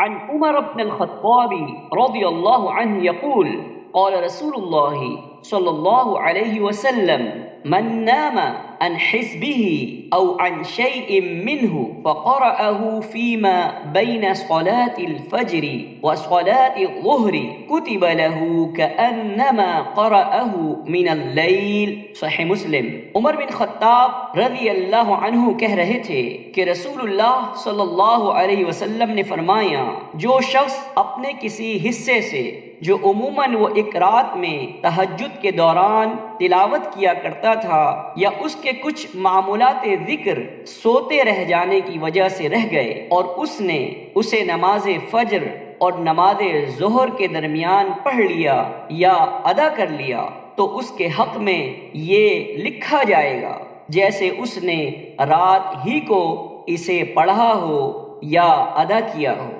عن عمر بن الخطاب رضي الله عنه يقول قال رسول الله صلى الله عليه وسلم من نام عن حزبه أو عن شيء منه فقرأه فيما بين صلاة الفجر وصلاة الظهر كتب له كأنما قرأه من اللیل. صحیح مسلم. عمر بن خطاب رضی اللہ عنہ کہہ رہے تھے کہ رسول اللہ صلی اللہ علیہ وسلم نے فرمایا جو شخص اپنے کسی حصے سے جو عموماً وہ ایک رات میں تہجد کے دوران تلاوت کیا کرتا تھا یا اس کے کچھ معمولات ذکر سوتے رہ جانے کی وجہ سے رہ گئے اور اس نے اسے نماز فجر اور نماز ظہر کے درمیان پڑھ لیا یا ادا کر لیا تو اس کے حق میں یہ لکھا جائے گا جیسے اس نے رات ہی کو اسے پڑھا ہو یا ادا کیا ہو.